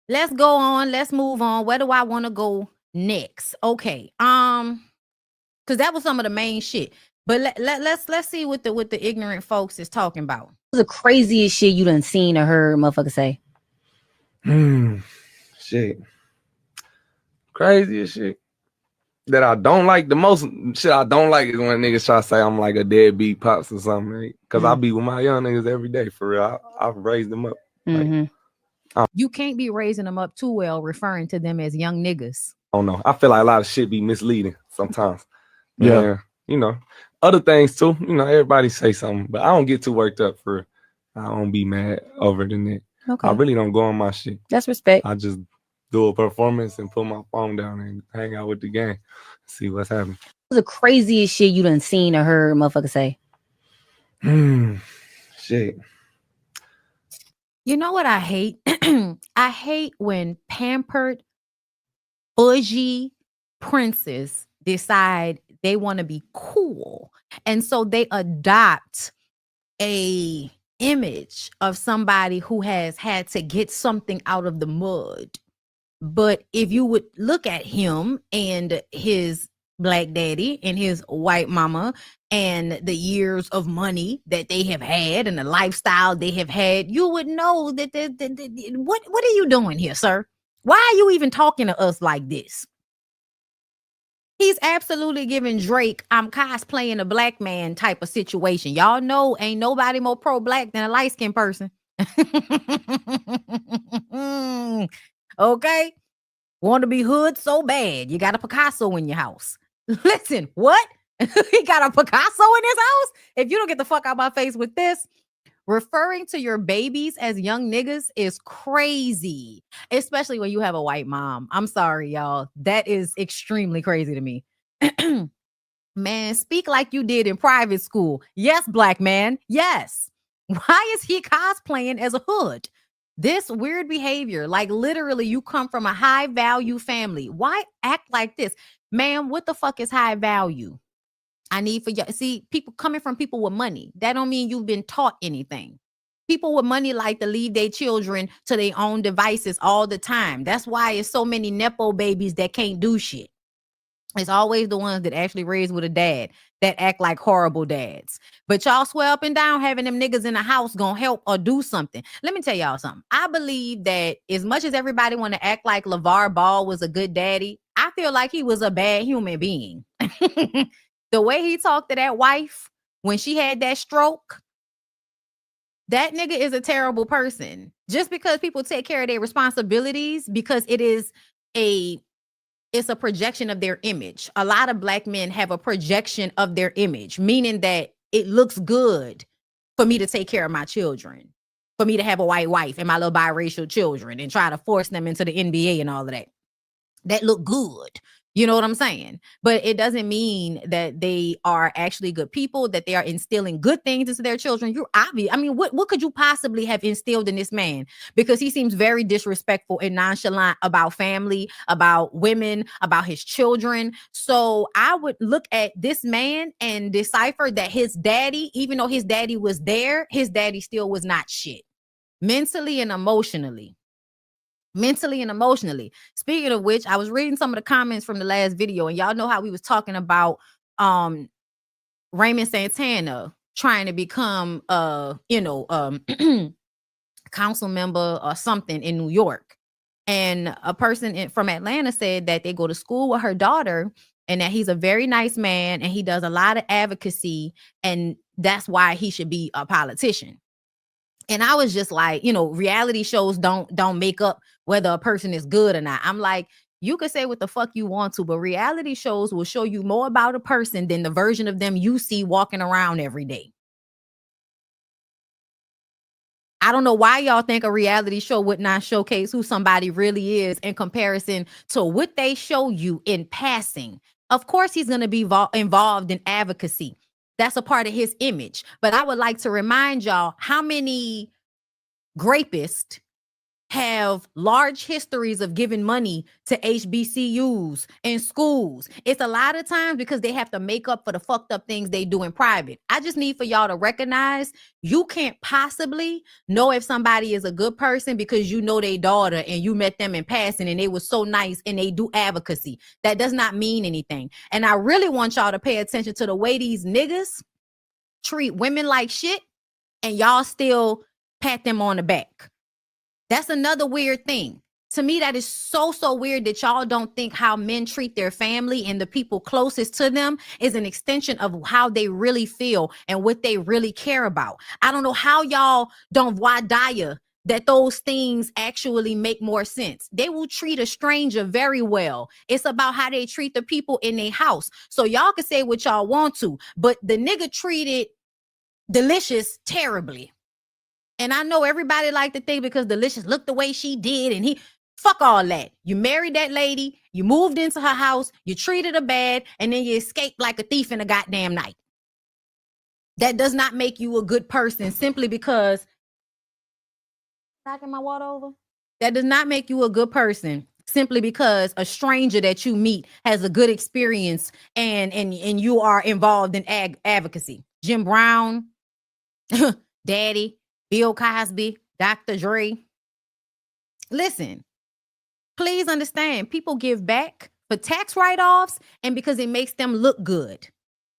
let's go on. Let's move on. Where do I want to go next? Okay. Because that was some of the main shit. But let's see what the ignorant folks is talking about. What's the craziest shit you done seen or heard motherfucker say? Shit. Craziest shit that I don't like. The most shit I don't like is when niggas try to say I'm like a deadbeat pops or something. Because I be with my young niggas every day, for real. I've raised them up. You can't be raising them up too well, referring to them as young niggas. I don't know. I feel like a lot of shit be misleading sometimes. Yeah. And, you know, other things too. You know, everybody say something, but I don't get too worked up for it. I don't be mad over the net. Okay. I really don't go on my shit. That's respect. I just do a performance and put my phone down and hang out with the gang, see what's happening. What's the craziest shit you done seen or heard motherfucker say? Shit. You know what I hate? I hate when pampered, bougie princes decide they want to be cool. And so they adopt a image of somebody who has had to get something out of the mud. But if you would look at him and his black daddy and his white mama and the years of money that they have had and the lifestyle they have had, you would know that what are you doing here, sir? Why are you even talking to us like this? He's absolutely giving Drake, I'm cosplaying a black man type of situation. Y'all know ain't nobody more pro-black than a light-skinned person. Okay? Want to be hood so bad. You got a Picasso in your house. Listen, what? He got a Picasso in his house? If you don't get the fuck out my face with this, referring to your babies as young niggas is crazy, especially when you have a white mom. I'm sorry, y'all. That is extremely crazy to me. Man, speak like you did in private school. Yes, black man. Yes. Why is he cosplaying as a hood? This weird behavior, like literally you come from a high value family. Why act like this? Man, what the fuck is high value? I need for you. See, people coming from people with money. That don't mean you've been taught anything. People with money like to leave their children to their own devices all the time. That's why it's so many Nepo babies that can't do shit. It's always the ones that actually raised with a dad that act like horrible dads. But y'all swear up and down having them niggas in the house gonna help or do something. Let me tell y'all something. I believe that as much as everybody want to act like LeVar Ball was a good daddy, I feel like he was a bad human being. The way he talked to that wife when she had that stroke, that nigga is a terrible person. Just because people take care of their responsibilities, because it's a projection of their image. A lot of black men have a projection of their image, meaning that it looks good for me to take care of my children, for me to have a white wife and my little biracial children and try to force them into the NBA and all of that. That look good. You know what I'm saying? But it doesn't mean that they are actually good people, that they are instilling good things into their children. You're obvious. I mean, what could you possibly have instilled in this man? Because he seems very disrespectful and nonchalant about family, about women, about his children. So I would look at this man and decipher that his daddy, even though his daddy was there, his daddy still was not shit. Mentally and emotionally. Speaking of which, I was reading some of the comments from the last video, and y'all know how we was talking about Raymond Santana trying to become council member or something in New York. And a person from Atlanta said that they go to school with her daughter and that he's a very nice man and he does a lot of advocacy, and that's why he should be a politician. And I was just like, reality shows don't make up whether a person is good or not. I'm like, you could say what the fuck you want to, but reality shows will show you more about a person than the version of them you see walking around every day. I don't know why y'all think a reality show would not showcase who somebody really is in comparison to what they show you in passing. Of course, he's going to be involved in advocacy. That's a part of his image. But I would like to remind y'all how many grapists have large histories of giving money to HBCUs and schools. It's a lot of times because they have to make up for the fucked up things they do in private. I just need for y'all to recognize you can't possibly know if somebody is a good person because you know their daughter and you met them in passing and they were so nice and they do advocacy. That does not mean anything. And I really want y'all to pay attention to the way these niggas treat women like shit and y'all still pat them on the back. That's another weird thing. To me, that is so weird that y'all don't think how men treat their family and the people closest to them is an extension of how they really feel and what they really care about. I don't know how y'all don't wadaya that those things actually make more sense. They will treat a stranger very well. It's about how they treat the people in their house. So y'all can say what y'all want to, but the nigga treated Delicious terribly. And I know everybody like to think because Delicious looked the way she did and he, fuck all that. You married that lady, you moved into her house, you treated her bad, and then you escaped like a thief in the goddamn night. That does not make you a good person simply because knocking my water over. That does not make you a good person simply because a stranger that you meet has a good experience and you are involved in advocacy. Jim Brown, Daddy, Bill Cosby, Dr. Dre. Listen, please understand, people give back for tax write-offs and because it makes them look good.